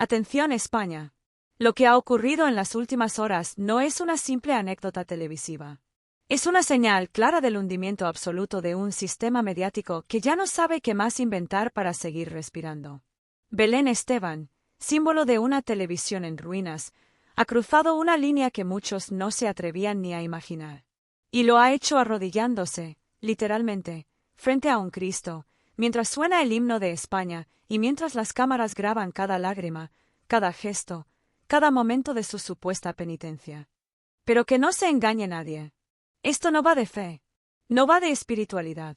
Atención España. Lo que ha ocurrido en las últimas horas no es una simple anécdota televisiva. Es una señal clara del hundimiento absoluto de un sistema mediático que ya no sabe qué más inventar para seguir respirando. Belén Esteban, símbolo de una televisión en ruinas, ha cruzado una línea que muchos no se atrevían ni a imaginar. Y lo ha hecho arrodillándose, literalmente, frente a un Cristo, mientras suena el himno de España y mientras las cámaras graban cada lágrima, cada gesto, cada momento de su supuesta penitencia. Pero que no se engañe nadie. Esto no va de fe, no va de espiritualidad.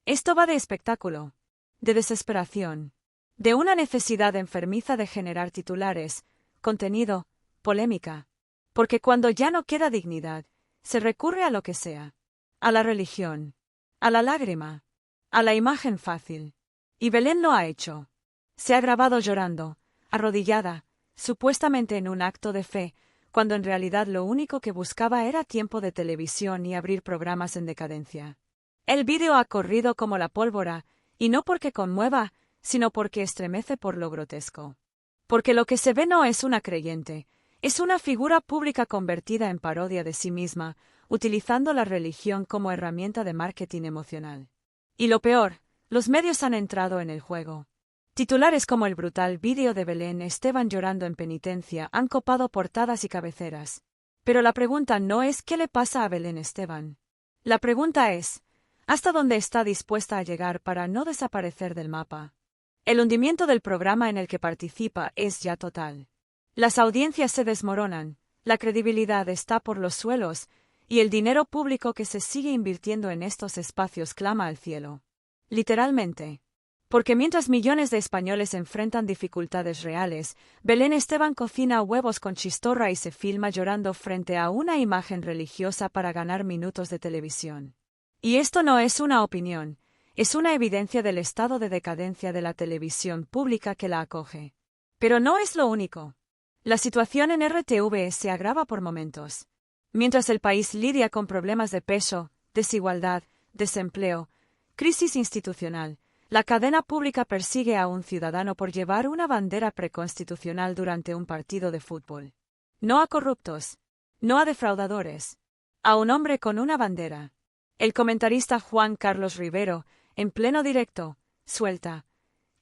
Esto va de espectáculo, de desesperación, de una necesidad enfermiza de generar titulares, contenido, polémica. Porque cuando ya no queda dignidad, se recurre a lo que sea. A la religión, a la lágrima, a la imagen fácil. Y Belén lo ha hecho. Se ha grabado llorando, arrodillada, supuestamente en un acto de fe, cuando en realidad lo único que buscaba era tiempo de televisión y abrir programas en decadencia. El vídeo ha corrido como la pólvora, y no porque conmueva, sino porque estremece por lo grotesco. Porque lo que se ve no es una creyente, es una figura pública convertida en parodia de sí misma, utilizando la religión como herramienta de marketing emocional. Y lo peor, los medios han entrado en el juego. Titulares como el brutal vídeo de Belén Esteban llorando en penitencia han copado portadas y cabeceras. Pero la pregunta no es ¿qué le pasa a Belén Esteban? La pregunta es ¿hasta dónde está dispuesta a llegar para no desaparecer del mapa? El hundimiento del programa en el que participa es ya total. Las audiencias se desmoronan, la credibilidad está por los suelos, y el dinero público que se sigue invirtiendo en estos espacios clama al cielo. Literalmente. Porque mientras millones de españoles enfrentan dificultades reales, Belén Esteban cocina huevos con chistorra y se filma llorando frente a una imagen religiosa para ganar minutos de televisión. Y esto no es una opinión, es una evidencia del estado de decadencia de la televisión pública que la acoge. Pero no es lo único. La situación en RTV se agrava por momentos. Mientras el país lidia con problemas de peso, desigualdad, desempleo, crisis institucional, la cadena pública persigue a un ciudadano por llevar una bandera preconstitucional durante un partido de fútbol. No a corruptos, no a defraudadores, a un hombre con una bandera. El comentarista Juan Carlos Rivero, en pleno directo, suelta: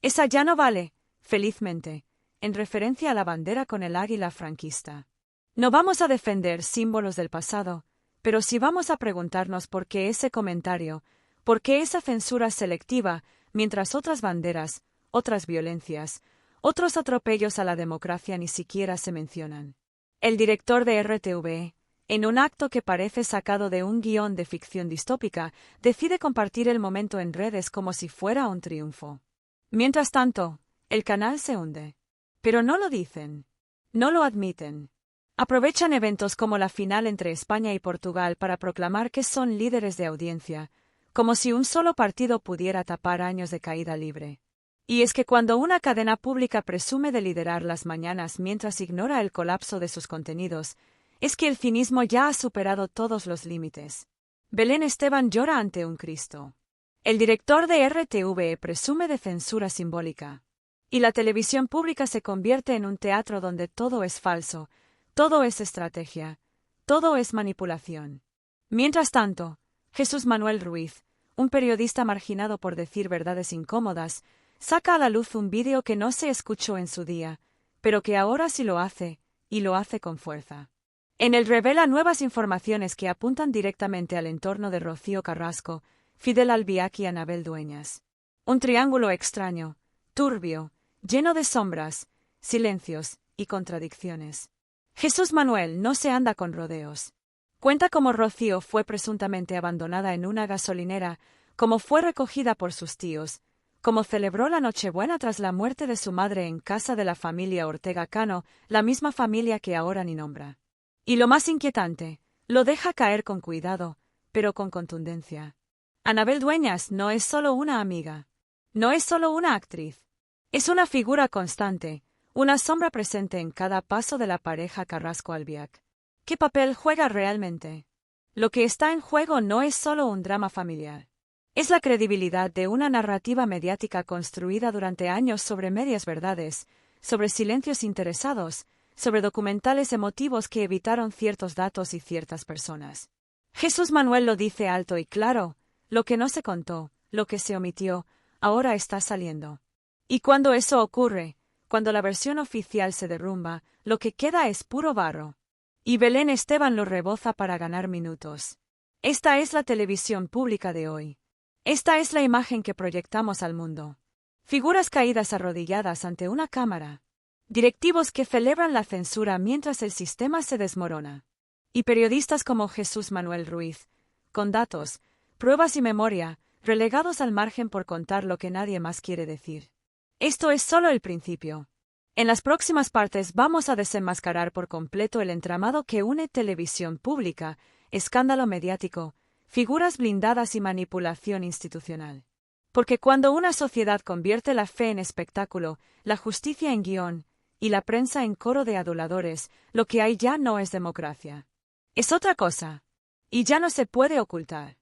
"Esa ya no vale, felizmente", en referencia a la bandera con el águila franquista. No vamos a defender símbolos del pasado, pero sí vamos a preguntarnos por qué ese comentario, por qué esa censura selectiva, mientras otras banderas, otras violencias, otros atropellos a la democracia ni siquiera se mencionan. El director de RTV, en un acto que parece sacado de un guión de ficción distópica, decide compartir el momento en redes como si fuera un triunfo. Mientras tanto, el canal se hunde. Pero no lo dicen. No lo admiten. Aprovechan eventos como la final entre España y Portugal para proclamar que son líderes de audiencia, como si un solo partido pudiera tapar años de caída libre. Y es que cuando una cadena pública presume de liderar las mañanas mientras ignora el colapso de sus contenidos, es que el cinismo ya ha superado todos los límites. Belén Esteban llora ante un Cristo. El director de RTV presume de censura simbólica. Y la televisión pública se convierte en un teatro donde todo es falso, todo es estrategia, todo es manipulación. Mientras tanto, Jesús Manuel Ruiz, un periodista marginado por decir verdades incómodas, saca a la luz un vídeo que no se escuchó en su día, pero que ahora sí lo hace, y lo hace con fuerza. En él revela nuevas informaciones que apuntan directamente al entorno de Rocío Carrasco, Fidel Albiac y Anabel Dueñas. Un triángulo extraño, turbio, lleno de sombras, silencios y contradicciones. Jesús Manuel no se anda con rodeos. Cuenta cómo Rocío fue presuntamente abandonada en una gasolinera, cómo fue recogida por sus tíos, cómo celebró la Nochebuena tras la muerte de su madre en casa de la familia Ortega Cano, la misma familia que ahora ni nombra. Y lo más inquietante, lo deja caer con cuidado, pero con contundencia. Anabel Dueñas no es solo una amiga, no es solo una actriz, es una figura constante, una sombra presente en cada paso de la pareja Carrasco-Albiac. ¿Qué papel juega realmente? Lo que está en juego no es solo un drama familiar. Es la credibilidad de una narrativa mediática construida durante años sobre medias verdades, sobre silencios interesados, sobre documentales emotivos que evitaron ciertos datos y ciertas personas. Jesús Manuel lo dice alto y claro: lo que no se contó, lo que se omitió, ahora está saliendo. Y cuando eso ocurre, cuando la versión oficial se derrumba, lo que queda es puro barro. Y Belén Esteban lo reboza para ganar minutos. Esta es la televisión pública de hoy. Esta es la imagen que proyectamos al mundo. Figuras caídas arrodilladas ante una cámara. Directivos que celebran la censura mientras el sistema se desmorona. Y periodistas como Jesús Manuel Ruiz, con datos, pruebas y memoria, relegados al margen por contar lo que nadie más quiere decir. Esto es solo el principio. En las próximas partes vamos a desenmascarar por completo el entramado que une televisión pública, escándalo mediático, figuras blindadas y manipulación institucional. Porque cuando una sociedad convierte la fe en espectáculo, la justicia en guión, y la prensa en coro de aduladores, lo que hay ya no es democracia. Es otra cosa. Y ya no se puede ocultar.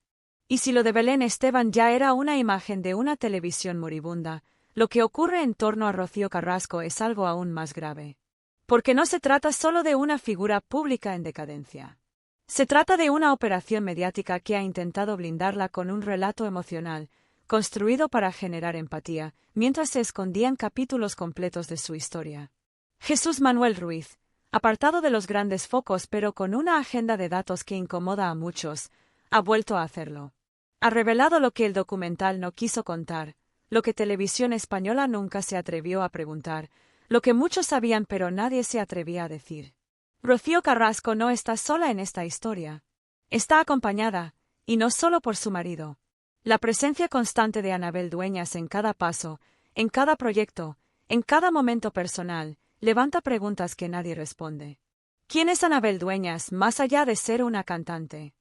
Y si lo de Belén Esteban ya era una imagen de una televisión moribunda, lo que ocurre en torno a Rocío Carrasco es algo aún más grave. Porque no se trata solo de una figura pública en decadencia. Se trata de una operación mediática que ha intentado blindarla con un relato emocional, construido para generar empatía, mientras se escondían capítulos completos de su historia. Jesús Manuel Ruiz, apartado de los grandes focos pero con una agenda de datos que incomoda a muchos, ha vuelto a hacerlo. Ha revelado lo que el documental no quiso contar, lo que Televisión Española nunca se atrevió a preguntar, lo que muchos sabían pero nadie se atrevía a decir. Rocío Carrasco no está sola en esta historia. Está acompañada, y no solo por su marido. La presencia constante de Anabel Dueñas en cada paso, en cada proyecto, en cada momento personal, levanta preguntas que nadie responde. ¿Quién es Anabel Dueñas más allá de ser una cantante?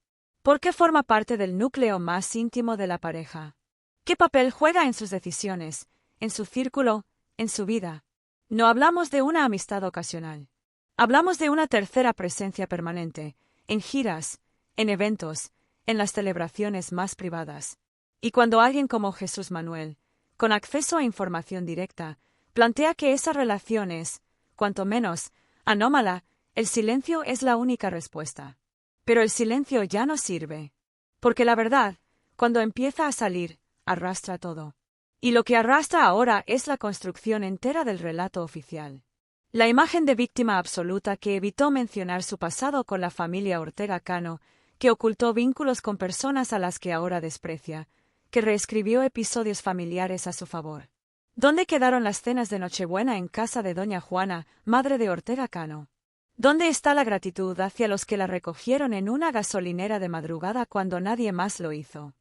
¿Por qué forma parte del núcleo más íntimo de la pareja? ¿Qué papel juega en sus decisiones, en su círculo, en su vida? No hablamos de una amistad ocasional. Hablamos de una tercera presencia permanente, en giras, en eventos, en las celebraciones más privadas. Y cuando alguien como Jesús Manuel, con acceso a información directa, plantea que esa relación es, cuanto menos, anómala, el silencio es la única respuesta. Pero el silencio ya no sirve. Porque la verdad, cuando empieza a salir, arrastra todo. Y lo que arrastra ahora es la construcción entera del relato oficial. La imagen de víctima absoluta que evitó mencionar su pasado con la familia Ortega Cano, que ocultó vínculos con personas a las que ahora desprecia, que reescribió episodios familiares a su favor. ¿Dónde quedaron las cenas de Nochebuena en casa de doña Juana, madre de Ortega Cano? ¿Dónde está la gratitud hacia los que la recogieron en una gasolinera de madrugada cuando nadie más lo hizo?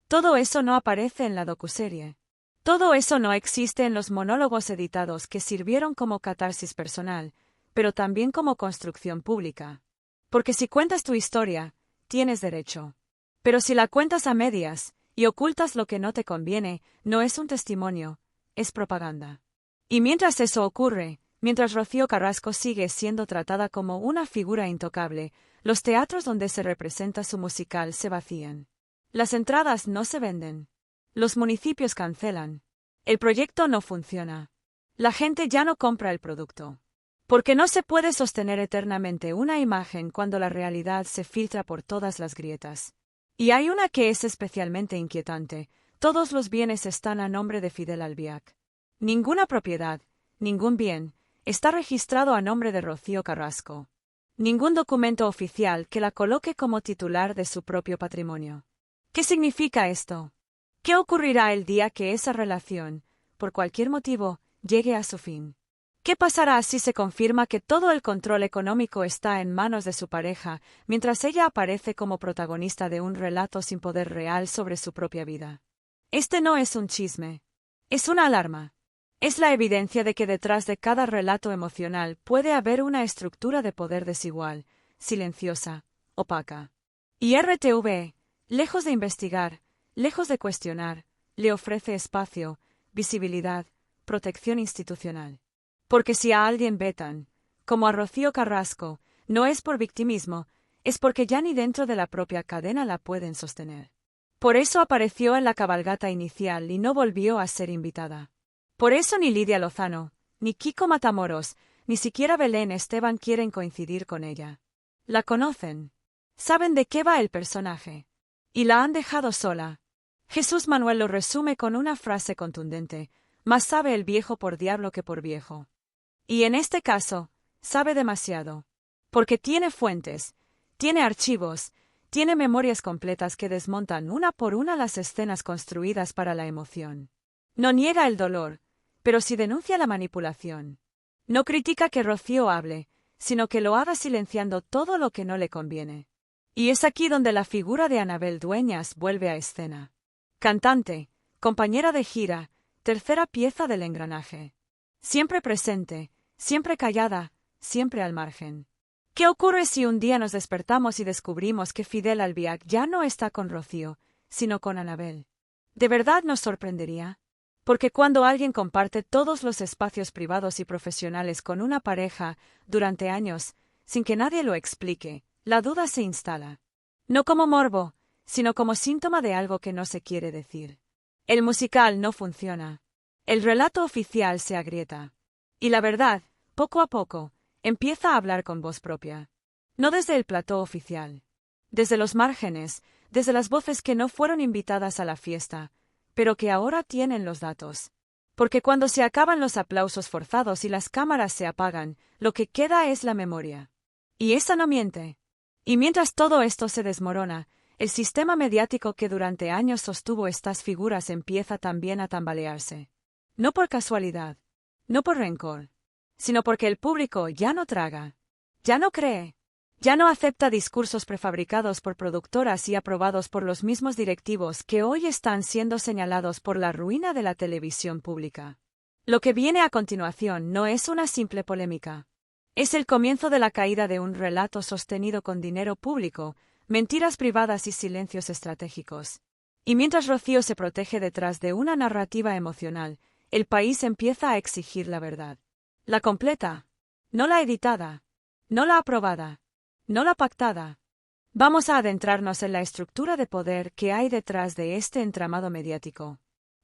Todo eso no aparece en la docuserie. Todo eso no existe en los monólogos editados que sirvieron como catarsis personal, pero también como construcción pública. Porque si cuentas tu historia, tienes derecho. Pero si la cuentas a medias, y ocultas lo que no te conviene, no es un testimonio, es propaganda. Y mientras eso ocurre, mientras Rocío Carrasco sigue siendo tratada como una figura intocable, los teatros donde se representa su musical se vacían. Las entradas no se venden. Los municipios cancelan. El proyecto no funciona. La gente ya no compra el producto. Porque no se puede sostener eternamente una imagen cuando la realidad se filtra por todas las grietas. Y hay una que es especialmente inquietante: todos los bienes están a nombre de Fidel Albiac. Ninguna propiedad, ningún bien, está registrado a nombre de Rocío Carrasco. Ningún documento oficial que la coloque como titular de su propio patrimonio. ¿Qué significa esto? ¿Qué ocurrirá el día que esa relación, por cualquier motivo, llegue a su fin? ¿Qué pasará si se confirma que todo el control económico está en manos de su pareja, mientras ella aparece como protagonista de un relato sin poder real sobre su propia vida? Este no es un chisme. Es una alarma. Es la evidencia de que detrás de cada relato emocional puede haber una estructura de poder desigual, silenciosa, opaca. Y RTV, lejos de investigar, lejos de cuestionar, le ofrece espacio, visibilidad, protección institucional. Porque si a alguien vetan, como a Rocío Carrasco, no es por victimismo, es porque ya ni dentro de la propia cadena la pueden sostener. Por eso apareció en la cabalgata inicial y no volvió a ser invitada. Por eso ni Lidia Lozano, ni Kiko Matamoros, ni siquiera Belén Esteban quieren coincidir con ella. La conocen. Saben de qué va el personaje. Y la han dejado sola. Jesús Manuel lo resume con una frase contundente: más sabe el viejo por diablo que por viejo. Y en este caso, sabe demasiado. Porque tiene fuentes, tiene archivos, tiene memorias completas que desmontan una por una las escenas construidas para la emoción. No niega el dolor, pero sí denuncia la manipulación. No critica que Rocío hable, sino que lo haga silenciando todo lo que no le conviene. Y es aquí donde la figura de Anabel Dueñas vuelve a escena. Cantante, compañera de gira, tercera pieza del engranaje. Siempre presente, siempre callada, siempre al margen. ¿Qué ocurre si un día nos despertamos y descubrimos que Fidel Albiac ya no está con Rocío, sino con Anabel? ¿De verdad nos sorprendería? Porque cuando alguien comparte todos los espacios privados y profesionales con una pareja durante años, sin que nadie lo explique, la duda se instala. No como morbo, sino como síntoma de algo que no se quiere decir. El musical no funciona. El relato oficial se agrieta. Y la verdad, poco a poco, empieza a hablar con voz propia. No desde el plató oficial. Desde los márgenes, desde las voces que no fueron invitadas a la fiesta, pero que ahora tienen los datos. Porque cuando se acaban los aplausos forzados y las cámaras se apagan, lo que queda es la memoria. Y esa no miente. Y mientras todo esto se desmorona, el sistema mediático que durante años sostuvo estas figuras empieza también a tambalearse. No por casualidad, no por rencor, sino porque el público ya no traga, ya no cree, ya no acepta discursos prefabricados por productoras y aprobados por los mismos directivos que hoy están siendo señalados por la ruina de la televisión pública. Lo que viene a continuación no es una simple polémica. Es el comienzo de la caída de un relato sostenido con dinero público, mentiras privadas y silencios estratégicos. Y mientras Rocío se protege detrás de una narrativa emocional, el país empieza a exigir la verdad. La completa, no la editada, no la aprobada, no la pactada. Vamos a adentrarnos en la estructura de poder que hay detrás de este entramado mediático.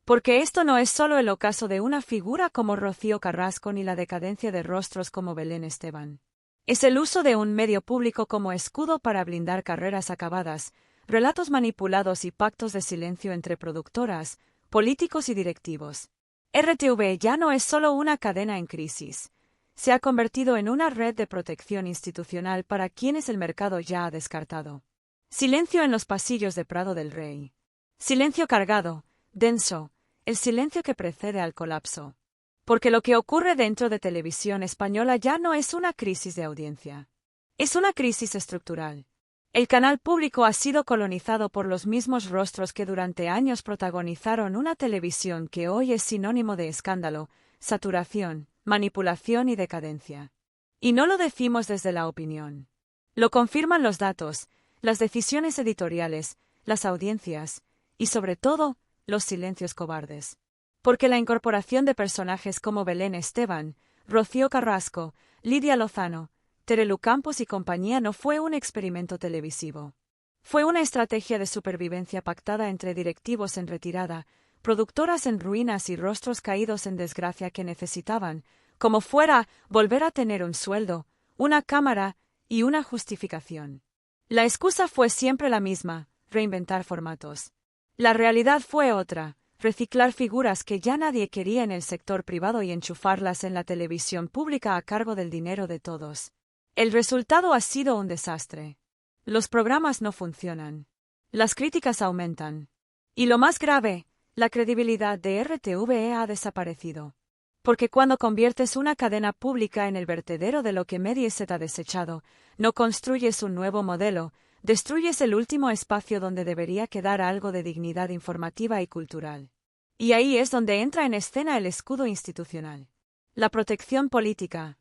Porque esto no es solo el ocaso de una figura como Rocío Carrasco ni la decadencia de rostros como Belén Esteban. Es el uso de un medio público como escudo para blindar carreras acabadas, relatos manipulados y pactos de silencio entre productoras, políticos y directivos. RTV ya no es solo una cadena en crisis. Se ha convertido en una red de protección institucional para quienes el mercado ya ha descartado. Silencio en los pasillos de Prado del Rey. Silencio cargado, denso, el silencio que precede al colapso. Porque lo que ocurre dentro de Televisión Española ya no es una crisis de audiencia. Es una crisis estructural. El canal público ha sido colonizado por los mismos rostros que durante años protagonizaron una televisión que hoy es sinónimo de escándalo, saturación, manipulación y decadencia. Y no lo decimos desde la opinión. Lo confirman los datos, las decisiones editoriales, las audiencias, y sobre todo, los silencios cobardes. Porque la incorporación de personajes como Belén Esteban, Rocío Carrasco, Lidia Lozano, Terelu Campos y compañía no fue un experimento televisivo. Fue una estrategia de supervivencia pactada entre directivos en retirada, productoras en ruinas y rostros caídos en desgracia que necesitaban, como fuera, volver a tener un sueldo, una cámara y una justificación. La excusa fue siempre la misma: reinventar formatos. La realidad fue otra: reciclar figuras que ya nadie quería en el sector privado y enchufarlas en la televisión pública a cargo del dinero de todos. El resultado ha sido un desastre. Los programas no funcionan. Las críticas aumentan. Y lo más grave, la credibilidad de RTV ha desaparecido. Porque cuando conviertes una cadena pública en el vertedero de lo que Mediaset ha desechado, no construyes un nuevo modelo, destruyes el último espacio donde debería quedar algo de dignidad informativa y cultural. Y ahí es donde entra en escena el escudo institucional. La protección política.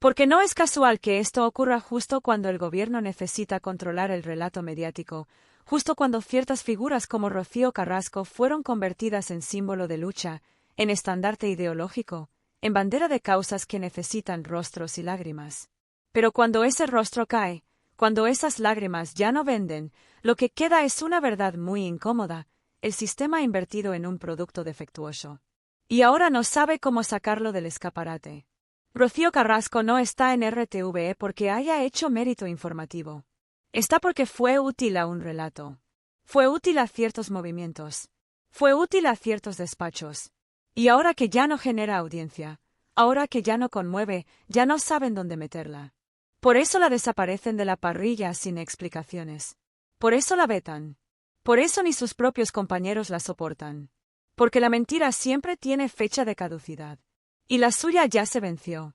Porque no es casual que esto ocurra justo cuando el gobierno necesita controlar el relato mediático, justo cuando ciertas figuras como Rocío Carrasco fueron convertidas en símbolo de lucha, en estandarte ideológico, en bandera de causas que necesitan rostros y lágrimas. Pero cuando ese rostro cae, cuando esas lágrimas ya no venden, lo que queda es una verdad muy incómoda: el sistema invertido en un producto defectuoso. Y ahora no sabe cómo sacarlo del escaparate. Rocío Carrasco no está en RTVE porque haya hecho mérito informativo. Está porque fue útil a un relato. Fue útil a ciertos movimientos. Fue útil a ciertos despachos. Y ahora que ya no genera audiencia, ahora que ya no conmueve, ya no saben dónde meterla. Por eso la desaparecen de la parrilla sin explicaciones. Por eso la vetan. Por eso ni sus propios compañeros la soportan. Porque la mentira siempre tiene fecha de caducidad. Y la suya ya se venció.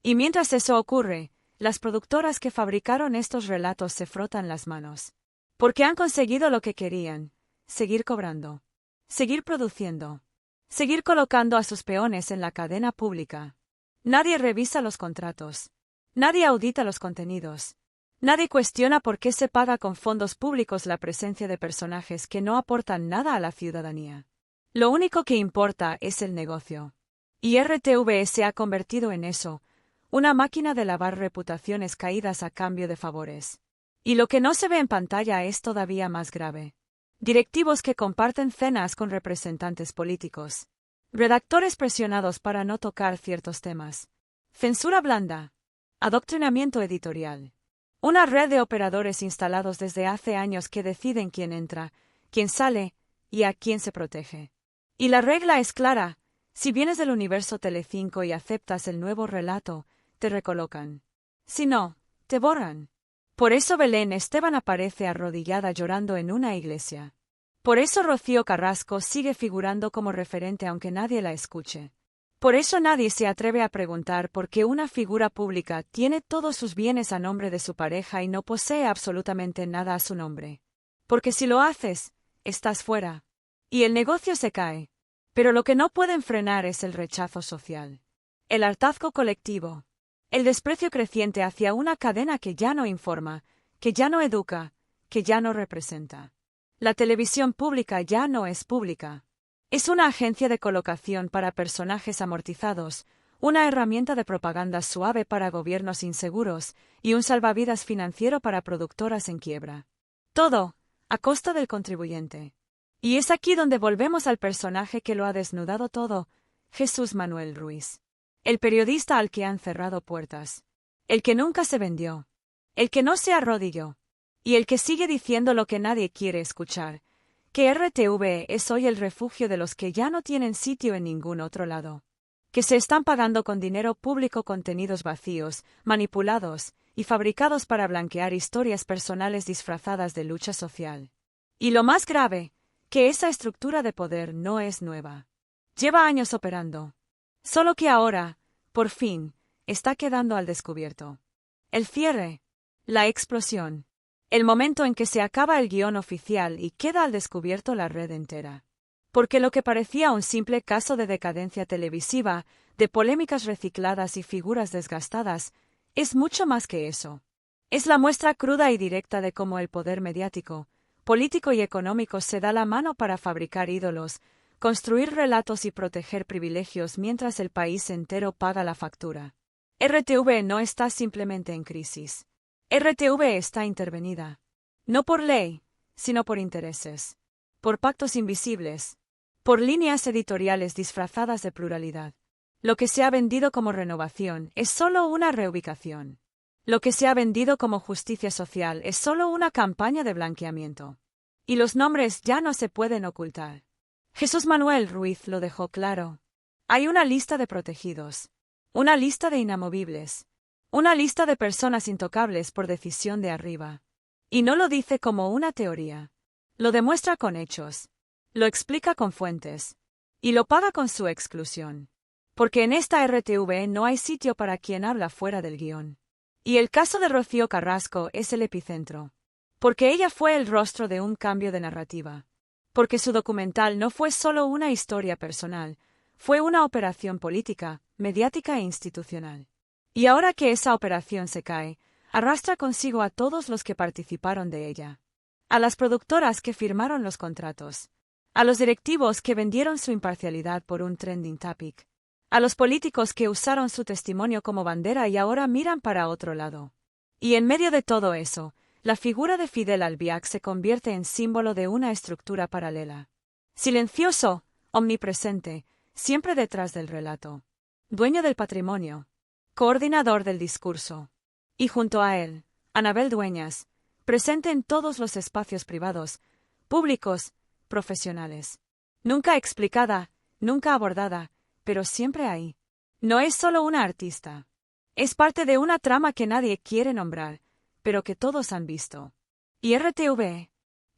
Y mientras eso ocurre, las productoras que fabricaron estos relatos se frotan las manos. Porque han conseguido lo que querían: seguir cobrando. Seguir produciendo. Seguir colocando a sus peones en la cadena pública. Nadie revisa los contratos. Nadie audita los contenidos. Nadie cuestiona por qué se paga con fondos públicos la presencia de personajes que no aportan nada a la ciudadanía. Lo único que importa es el negocio. Y RTVE se ha convertido en eso, una máquina de lavar reputaciones caídas a cambio de favores. Y lo que no se ve en pantalla es todavía más grave. Directivos que comparten cenas con representantes políticos. Redactores presionados para no tocar ciertos temas. Censura blanda. Adoctrinamiento editorial. Una red de operadores instalados desde hace años que deciden quién entra, quién sale y a quién se protege. Y la regla es clara: si vienes del universo Telecinco y aceptas el nuevo relato, te recolocan. Si no, te borran. Por eso Belén Esteban aparece arrodillada llorando en una iglesia. Por eso Rocío Carrasco sigue figurando como referente aunque nadie la escuche. Por eso nadie se atreve a preguntar por qué una figura pública tiene todos sus bienes a nombre de su pareja y no posee absolutamente nada a su nombre. Porque si lo haces, estás fuera. Y el negocio se cae. Pero lo que no pueden frenar es el rechazo social. El hartazgo colectivo. El desprecio creciente hacia una cadena que ya no informa, que ya no educa, que ya no representa. La televisión pública ya no es pública. Es una agencia de colocación para personajes amortizados, una herramienta de propaganda suave para gobiernos inseguros y un salvavidas financiero para productoras en quiebra. Todo, a costa del contribuyente. Y es aquí donde volvemos al personaje que lo ha desnudado todo: Jesús Manuel Ruiz. El periodista al que han cerrado puertas. El que nunca se vendió. El que no se arrodilló. Y el que sigue diciendo lo que nadie quiere escuchar: que RTVE es hoy el refugio de los que ya no tienen sitio en ningún otro lado. Que se están pagando con dinero público contenidos vacíos, manipulados y fabricados para blanquear historias personales disfrazadas de lucha social. Y lo más grave, que esa estructura de poder no es nueva. Lleva años operando. Solo que ahora, por fin, está quedando al descubierto. El cierre. La explosión. El momento en que se acaba el guión oficial y queda al descubierto la red entera. Porque lo que parecía un simple caso de decadencia televisiva, de polémicas recicladas y figuras desgastadas, es mucho más que eso. Es la muestra cruda y directa de cómo el poder mediático, político y económico se da la mano para fabricar ídolos, construir relatos y proteger privilegios mientras el país entero paga la factura. RTVE no está simplemente en crisis. RTVE está intervenida. No por ley, sino por intereses. Por pactos invisibles. Por líneas editoriales disfrazadas de pluralidad. Lo que se ha vendido como renovación es solo una reubicación. Lo que se ha vendido como justicia social es solo una campaña de blanqueamiento. Y los nombres ya no se pueden ocultar. Jesús Manuel Ruiz lo dejó claro. Hay una lista de protegidos. Una lista de inamovibles. Una lista de personas intocables por decisión de arriba. Y no lo dice como una teoría. Lo demuestra con hechos. Lo explica con fuentes. Y lo paga con su exclusión. Porque en esta RTVE no hay sitio para quien habla fuera del guión. Y el caso de Rocío Carrasco es el epicentro. Porque ella fue el rostro de un cambio de narrativa. Porque su documental no fue solo una historia personal, fue una operación política, mediática e institucional. Y ahora que esa operación se cae, arrastra consigo a todos los que participaron de ella. A las productoras que firmaron los contratos. A los directivos que vendieron su imparcialidad por un trending topic. A los políticos que usaron su testimonio como bandera y ahora miran para otro lado. Y en medio de todo eso, la figura de Fidel Albiac se convierte en símbolo de una estructura paralela. Silencioso, omnipresente, siempre detrás del relato, dueño del patrimonio, coordinador del discurso. Y junto a él, Anabel Dueñas, presente en todos los espacios privados, públicos, profesionales. Nunca explicada, nunca abordada, pero siempre ahí. No es solo una artista. Es parte de una trama que nadie quiere nombrar, pero que todos han visto. Y RTV.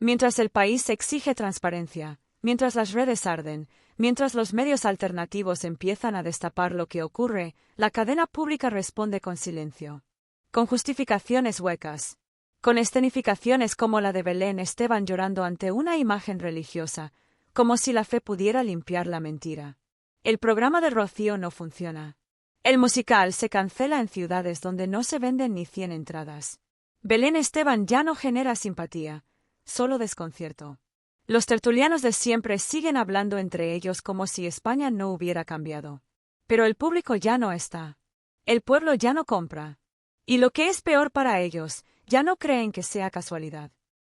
Mientras el país exige transparencia, mientras las redes arden, mientras los medios alternativos empiezan a destapar lo que ocurre, la cadena pública responde con silencio. Con justificaciones huecas. Con escenificaciones como la de Belén Esteban llorando ante una imagen religiosa, como si la fe pudiera limpiar la mentira. El programa de Rocío no funciona. El musical se cancela en ciudades donde no se venden ni 100 entradas. Belén Esteban ya no genera simpatía, solo desconcierto. Los tertulianos de siempre siguen hablando entre ellos como si España no hubiera cambiado. Pero el público ya no está. El pueblo ya no compra. Y lo que es peor para ellos, ya no creen que sea casualidad.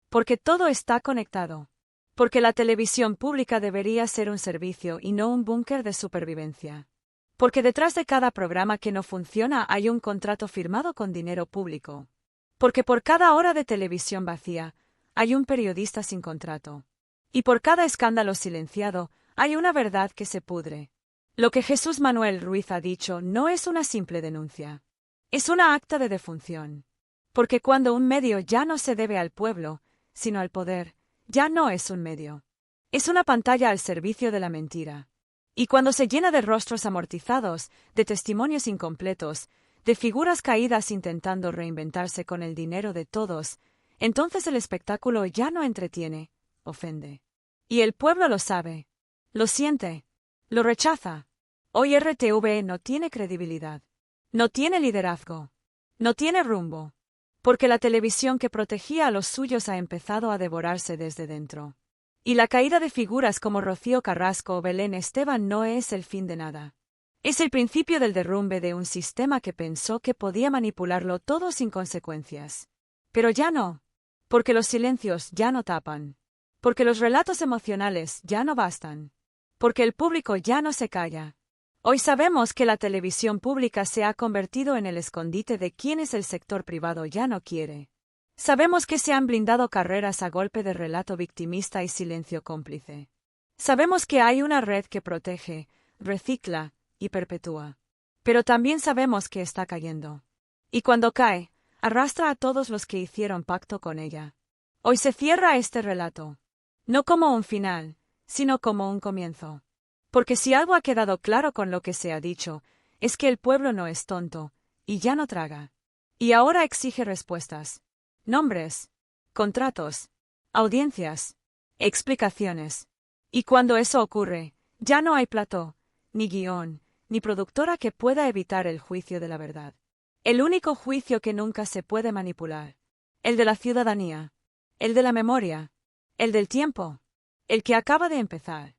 Porque todo está conectado. Porque la televisión pública debería ser un servicio y no un búnker de supervivencia. Porque detrás de cada programa que no funciona hay un contrato firmado con dinero público. Porque por cada hora de televisión vacía, hay un periodista sin contrato. Y por cada escándalo silenciado, hay una verdad que se pudre. Lo que Jesús Manuel Ruiz ha dicho no es una simple denuncia. Es una acta de defunción. Porque cuando un medio ya no se debe al pueblo, sino al poder, ya no es un medio. Es una pantalla al servicio de la mentira. Y cuando se llena de rostros amortizados, de testimonios incompletos, de figuras caídas intentando reinventarse con el dinero de todos, entonces el espectáculo ya no entretiene, ofende. Y el pueblo lo sabe, lo siente, lo rechaza. Hoy RTV no tiene credibilidad, no tiene liderazgo, no tiene rumbo, porque la televisión que protegía a los suyos ha empezado a devorarse desde dentro. Y la caída de figuras como Rocío Carrasco o Belén Esteban no es el fin de nada. Es el principio del derrumbe de un sistema que pensó que podía manipularlo todo sin consecuencias. Pero ya no. Porque los silencios ya no tapan. Porque los relatos emocionales ya no bastan. Porque el público ya no se calla. Hoy sabemos que la televisión pública se ha convertido en el escondite de quienes el sector privado ya no quiere. Sabemos que se han blindado carreras a golpe de relato victimista y silencio cómplice. Sabemos que hay una red que protege, recicla y perpetúa. Pero también sabemos que está cayendo. Y cuando cae, arrastra a todos los que hicieron pacto con ella. Hoy se cierra este relato. No como un final, sino como un comienzo. Porque si algo ha quedado claro con lo que se ha dicho, es que el pueblo no es tonto, y ya no traga. Y ahora exige respuestas. Nombres, contratos, audiencias, explicaciones. Y cuando eso ocurre, ya no hay plató, ni guión, ni productora que pueda evitar el juicio de la verdad. El único juicio que nunca se puede manipular. El de la ciudadanía. El de la memoria. El del tiempo. El que acaba de empezar.